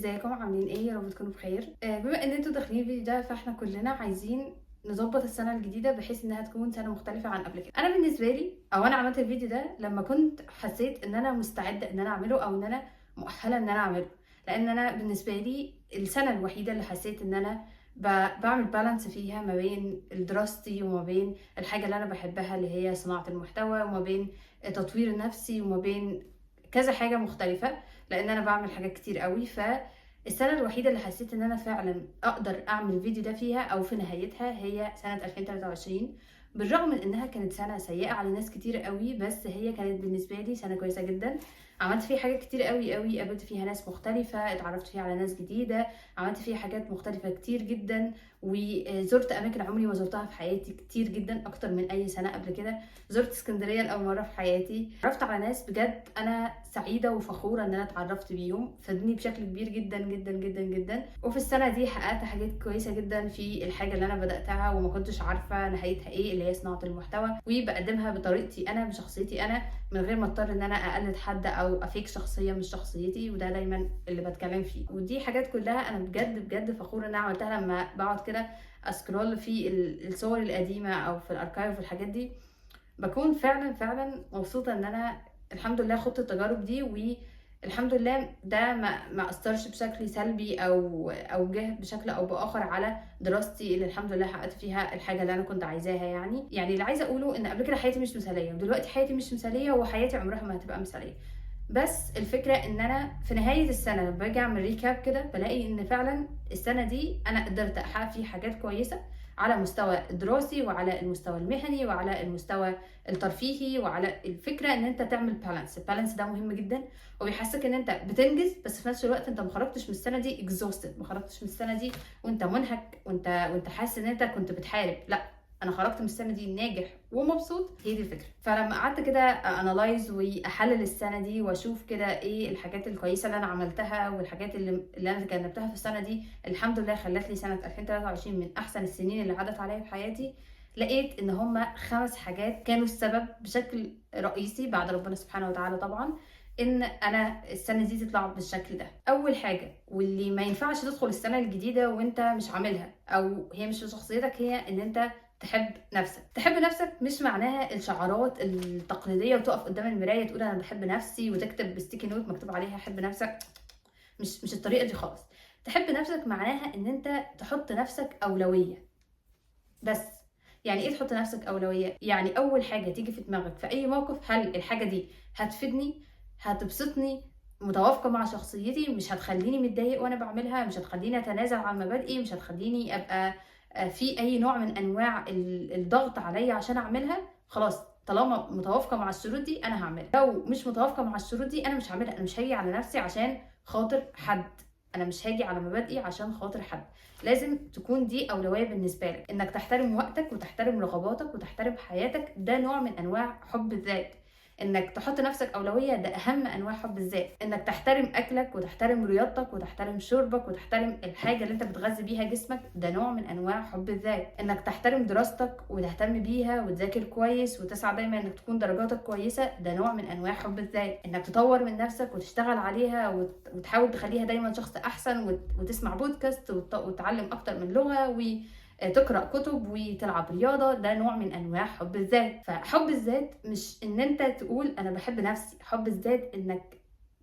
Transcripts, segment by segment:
ازيكم عاملين ايه؟ يا رب تكونوا بخير. بما ان انتوا داخلين الفيديو ده فاحنا كلنا عايزين نظبط السنه الجديده بحيث انها تكون سنه مختلفه عن قبل كده. انا بالنسبه لي انا عملت الفيديو ده لما كنت حسيت ان انا مستعده ان انا اعمله او ان انا مؤهله ان انا اعمله، لان انا بالنسبه لي السنه الوحيده اللي حسيت ان انا بعمل بالانس فيها ما بين دراستي وما بين الحاجه اللي انا بحبها اللي هي صناعه المحتوى، وما بين تطوير نفسي، وما بين كذا حاجه مختلفه، لان انا بعمل حاجات كتير قوي. فالسنه الوحيده اللي حسيت ان انا فعلا اقدر اعمل الفيديو ده فيها او في نهايتها هي سنه 2023. بالرغم من انها كانت سنه سيئه على ناس كتير قوي، بس هي كانت بالنسبه لي سنه كويسه جدا. عملت فيها حاجات كتير قوي قوي، قابلت فيها ناس مختلفه، اتعرفت فيها على ناس جديده، عملت فيها حاجات مختلفه كتير جدا، وزرت اماكن عمري ما زرتها في حياتي كتير جدا، اكتر من اي سنه قبل كده. زرت اسكندريه لاول مره في حياتي، اتعرفت على ناس بجد انا سعيده وفخوره ان انا اتعرفت بيهم، فادوني بشكل كبير جدا جدا جدا جدا. وفي السنه دي حققت حاجات كويسه جدا في الحاجه اللي انا بداتها وما كنتش عارفه نهايتها ايه، اللي هي صناعه المحتوى، وبقدمها بطريقتي انا بشخصيتي انا من غير ما اضطر ان انا اقلد حد او افيك شخصيه مش شخصيتي، وده دايما اللي بتكلم فيه. ودي حاجات كلها انا بجد بجد فخوره ان انا عملتها. لما بقعد كده اسكرول في الصور القديمه او في الاركايف والحاجات دي، بكون فعلا فعلا مبسوطه ان انا الحمد لله خدت التجارب دي، والحمد لله ده ما اثرش بشكل سلبي او جه بشكل او باخر على دراستي اللي الحمد لله حققت فيها الحاجه اللي انا كنت عايزاها. يعني اللي عايزه اقوله ان قبل كده حياتي مش مثاليه، ودلوقتي حياتي مش مثاليه، وحياتي عمرها ما هتبقى مثاليه. بس الفكره ان انا في نهايه السنه لما باجي اعمل ريكاب كده بلاقي ان فعلا السنه دي انا قدرت احقق فيه حاجات كويسه على مستوى الدراسي وعلى المستوى المهني وعلى المستوى الترفيهي، وعلى الفكره ان انت تعمل بالانس. البالانس ده مهم جدا، وبيحسسك ان انت بتنجز، بس في نفس الوقت انت ما خرجتش من السنه دي اكزوستد، ما خرجتش من السنه دي وانت منهك وانت حاسس ان انت كنت بتحارب. لا، انا خرجت من السنه دي ناجح ومبسوط. هي دي الفكره. فلما قعدت كده انالايز واحلل السنه دي واشوف كده ايه الحاجات الكويسه اللي انا عملتها والحاجات اللي انا تجنبتها في السنه دي، الحمد لله خلت لي سنه 2023 من احسن السنين اللي عدت عليا في حياتي. لقيت ان هما 5 حاجات كانوا السبب بشكل رئيسي بعد ربنا سبحانه وتعالى طبعا ان انا السنه دي تطلع بالشكل ده. اول حاجه، واللي ما ينفعش تدخل السنه الجديده وانت مش عاملها او هي مش في شخصيتك، هي ان انت تحب نفسك. تحب نفسك مش معناها الشعارات التقليديه وتقف قدام المرايه تقول انا بحب نفسي وتكتب بستيكي نوت مكتوب عليها حب نفسك. مش الطريقه دي خالص. تحب نفسك معناها ان انت تحط نفسك اولويه بس. يعني ايه تحط نفسك اولويه؟ يعني اول حاجه تيجي في دماغك في اي موقف، هل الحاجه دي هتفيدني، هتبسطني، متوافقه مع شخصيتي، مش هتخليني متضايق وانا بعملها، مش هتخليني اتنازل عن مبادئي، مش هتخليني ابقى في اي نوع من انواع الضغط عليا عشان اعملها. خلاص، طالما متوافقه مع الشروط دي انا هعملها. لو مش متوافقه مع الشروط دي انا مش هعملها. انا مش هاجي على نفسي عشان خاطر حد، انا مش هاجي على مبادئي عشان خاطر حد. لازم تكون دي اولويه بالنسبه لك، انك تحترم وقتك وتحترم رغباتك وتحترم حياتك. ده نوع من انواع حب الذات. انك تحط نفسك اولويه ده اهم انواع حب الذات. انك تحترم اكلك وتحترم رياضتك وتحترم شربك وتحترم الحاجه اللي انت بتغذي بيها جسمك، ده نوع من انواع حب الذات. انك تحترم دراستك وتهتم بيها وتذاكر كويس وتسعى دايما انك تكون درجاتك كويسه، ده نوع من انواع حب الذات. انك تطور من نفسك وتشتغل عليها وتحاول تخليها دايما شخص احسن، وتسمع بودكاست وتتعلم اكتر من لغه تقرأ كتب وتلعب رياضة، ده نوع من أنواع حب الذات. فحب الذات مش إن أنت تقول أنا بحب نفسي. حب الذات إنك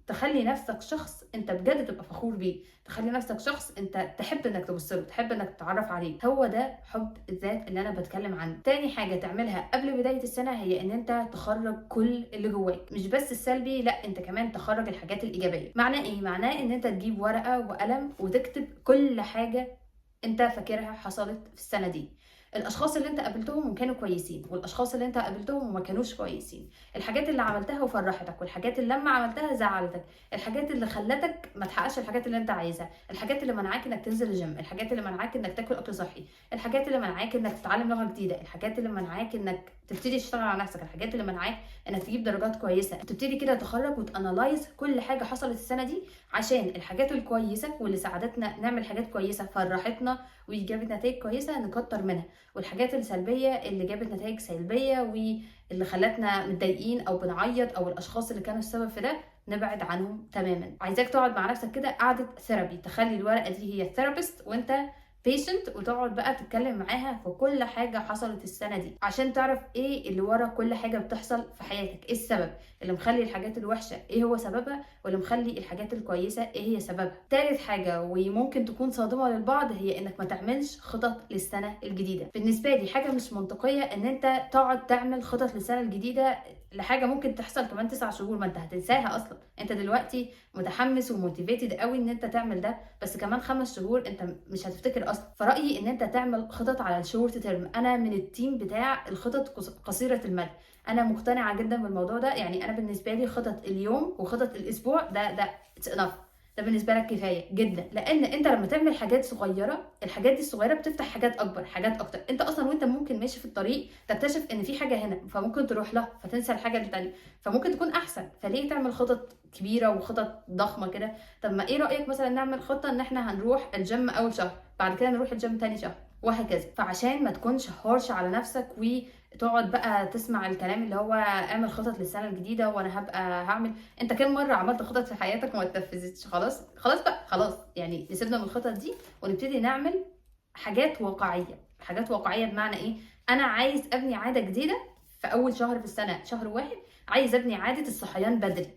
تخلي نفسك شخص انت بجد تبقى فخور بيه، تخلي نفسك شخص انت تحب انك تبص له، تحب انك تتعرف عليه. هو ده حب الذات اللي انا بتكلم عنه. تاني حاجه تعملها قبل بدايه السنه هي ان انت تخرج كل اللي جواك، مش بس السلبي، لا انت كمان تخرج الحاجات الايجابيه. معناه ايه؟ معناه ان انت تجيب ورقه وقلم وتكتب كل حاجه انت فاكرها حصلت في السنه دي. الاشخاص اللي انت قابلتهم وكانوا كويسين، والاشخاص اللي انت قابلتهم وما كانوش كويسين، الحاجات اللي عملتها وفرحتك، والحاجات اللي لما عملتها زعلتك، الحاجات اللي خلتك ما تحققش الحاجات اللي انت عايزها، الحاجات اللي منعاك انك تنزل الجيم، الحاجات اللي منعاك انك تاكل اكل صحي، الحاجات اللي منعاك انك تتعلم لغه جديده، الحاجات اللي منعاك انك تبتدي تشتغل على نفسك، الحاجات اللي منعاك انك تجيب درجات كويسه. تبتدي كده تخرج وتانلايز كل حاجه حصلت السنه دي، عشان الحاجات الكويسه واللي ساعدتنا نعمل حاجات كويسه فرحتنا وجابت نتائج كويسه نكتر منها، والحاجات السلبيه اللي جابت نتائج سلبيه واللي خلتنا متضايقين او بنعيط او الاشخاص اللي كانوا السبب في ده نبعد عنهم تماما. عايزاك تقعد مع نفسك كده قعده ثيرابي، تخلي الورقه دي هي الثيرابيست وانت بيشنت، وتقعد بقى تتكلم معاها في كل حاجه حصلت السنه دي عشان تعرف ايه اللي ورا كل حاجه بتحصل في حياتك، ايه السبب اللي مخلي الحاجات الوحشه ايه هو سببها، واللي مخلي الحاجات الكويسه ايه هي سببها. تالت حاجه وممكن تكون صادمه للبعض هي انك ما تعملش خطط للسنه الجديده. بالنسبه لي حاجه مش منطقيه ان انت تقعد تعمل خطط للسنه الجديده لحاجه ممكن تحصل كمان 9 شهور، ما انت هتنساها اصلا. انت دلوقتي متحمس وموتيفيتد قوي ان انت تعمل ده، بس كمان 5 شهور انت مش هتفتكر اصلا. فرأيي ان انت تعمل خطط على الشورت تيرم. انا من التيم بتاع الخطط قصيرة المدى، انا مقتنعة جدا بالموضوع ده. يعني انا بالنسبة لي خطط اليوم وخطط الاسبوع ده it's enough، ده بالنسبة لك كفاية جدا. لان انت لما تعمل حاجات صغيرة، الحاجات دي الصغيرة بتفتح حاجات اكبر حاجات اكتر. انت اصلا وانت ممكن ماشي في الطريق تكتشف ان في حاجة هنا، فممكن تروح لها فتنسى الحاجة التانية، فممكن تكون احسن. فليه تعمل خطط كبيرة وخطط ضخمة كده؟ طب ما ايه رأيك مثلا نعمل خطة ان احنا هنروح الجيم اول شهر، بعد كده نروح الجيم تاني شهر، وهكذا. فعشان ما تكونش هارش على نفسك وتقعد بقى تسمع الكلام اللي هو اعمل خطط للسنة الجديدة وانا هبقى هعمل. انت كم مرة عملت خطط في حياتك وما اتنفذتش؟ خلاص بقى خلاص، يعني نسيبنا من الخطط دي ونبتدي نعمل حاجات واقعية. حاجات واقعية بمعنى ايه؟ انا عايز ابني عادة جديدة في اول شهر في السنة، شهر واحد، عايز ابني عادة الصحيان بدري.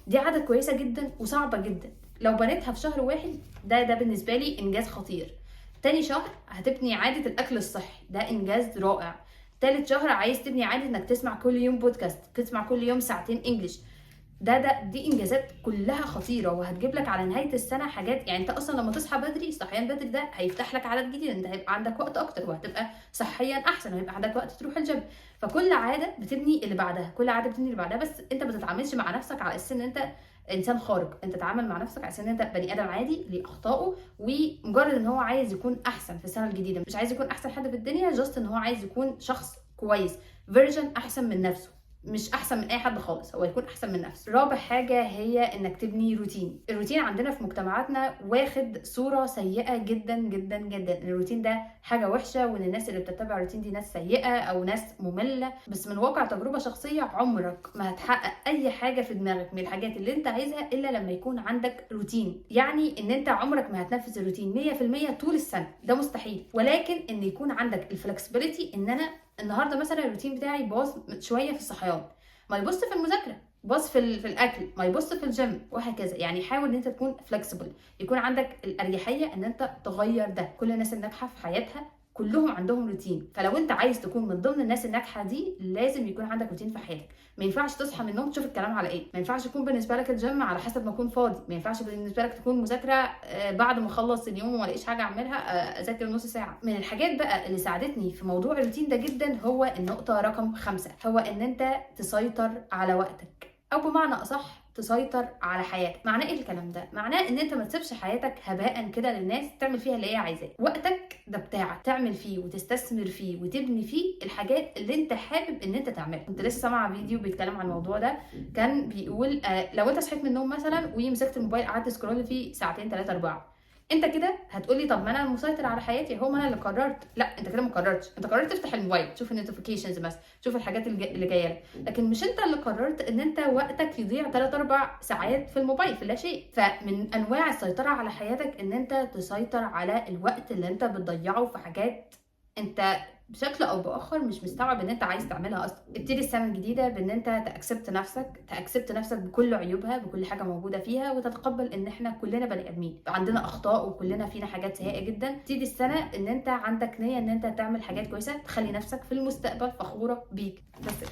دي عادة كويسة جدا وصعبة جدا، لو بنيتها في شهر واحد ده بالنسبة لي إنجاز خطير. تاني شهر هتبني عادة الأكل الصحي، ده إنجاز رائع. تالت شهر عايز تبني عادة إنك تسمع كل يوم بودكاست، تسمع كل يوم ساعتين إنجليش. دي انجازات كلها خطيره وهتجيب لك على نهايه السنه حاجات. يعني انت اصلا لما تصحى بدري، الصحيان بدري ده هيفتح لك عادات جديده، انت هيبقى عندك وقت اكتر وهتبقى صحيا احسن وهيبقى عندك وقت تروح الجيم. فكل عاده بتبني اللي بعدها، كل عاده بتبني اللي بعدها. بس انت ما تتعاملش مع نفسك على اساس ان انت انسان خارق، انت تتعامل مع نفسك على اساس ان انت بني ادم عادي ليه اخطائه، ومجرد ان هو عايز يكون احسن في السنه الجديده، مش عايز يكون احسن حد في الدنيا، جاست ان هو عايز يكون شخص كويس، فيرجن احسن من نفسه، مش احسن من اي حد خالص، هو يكون احسن من نفسه. رابع حاجه هي انك تبني روتين. الروتين عندنا في مجتمعاتنا واخد صوره سيئه جدا جدا جدا. الروتين ده حاجه وحشه، وان الناس اللي بتتبع الروتين دي ناس سيئه او ناس ممله. بس من واقع تجربه شخصيه، عمرك ما هتحقق اي حاجه في دماغك من الحاجات اللي انت عايزها الا لما يكون عندك روتين. يعني ان انت عمرك ما هتنفذ الروتين 100% طول السنه، ده مستحيل. ولكن ان يكون عندك الفلكسبيليتي، ان انا النهارده مثلا الروتين بتاعي باظ شويه في الصحيان، ما يبص في المذاكره، باظ في الاكل، ما يبص في الجيم، وهكذا. يعني حاول ان انت تكون فلكسبل، يكون عندك الاريحيه ان انت تغير ده. كل الناس الناجحه في حياتها كلهم عندهم روتين، فلو انت عايز تكون من ضمن الناس الناجحه دي لازم يكون عندك روتين في حياتك. ما ينفعش تصحى من النوم تشوف الكلام على ايه، ما ينفعش يكون بالنسبه لك الجيم على حسب ما اكون فاضي، ما ينفعش بالنسبه لك تكون مذاكره بعد ما اخلص اليوم وما الاقيش حاجه اعملها اذاكر نص ساعه. من الحاجات بقى اللي ساعدتني في موضوع الروتين ده جدا هو النقطه رقم 5، هو ان انت تسيطر على وقتك، او بمعنى اصح تسيطر على حياتك. معناه ايه الكلام ده؟ معناه ان انت ما تسيبش حياتك هباء كده للناس تعمل فيها اللي هي عايزاه. وقتك ده بتاعك، تعمل فيه وتستثمر فيه وتبني فيه الحاجات اللي انت حابب ان انت تعملها. كنت لسه سامعه فيديو بيتكلم عن الموضوع ده، كان بيقول لو انت صحيت من النوم مثلا ومسكت الموبايل قعدت سكرول فيه ساعتين 3 4، انت كده هتقولي طب ما انا المسيطر على حياتي، هو ما انا اللي قررت. لا، انت كده ما قررتش، انت قررت تفتح الموبايل تشوف النوتيفيكيشنز بس، تشوف الحاجات اللي جايه لك، لكن مش انت اللي قررت ان انت وقتك يضيع 3 4 ساعات في الموبايل في لا شيء. فمن انواع السيطره على حياتك ان انت تسيطر على الوقت اللي انت بتضيعه في حاجات انت بشكل او باخر مش مستوعب ان انت عايز تعملها اصلا. ابتدي السنه الجديده بان انت تاكسبت نفسك بكل عيوبها، بكل حاجه موجوده فيها، وتتقبل ان احنا كلنا بني ادمين عندنا اخطاء وكلنا فينا حاجات سيئه جدا. ابتدي السنه ان انت عندك نيه ان انت تعمل حاجات كويسه تخلي نفسك في المستقبل فخوره بيك. بس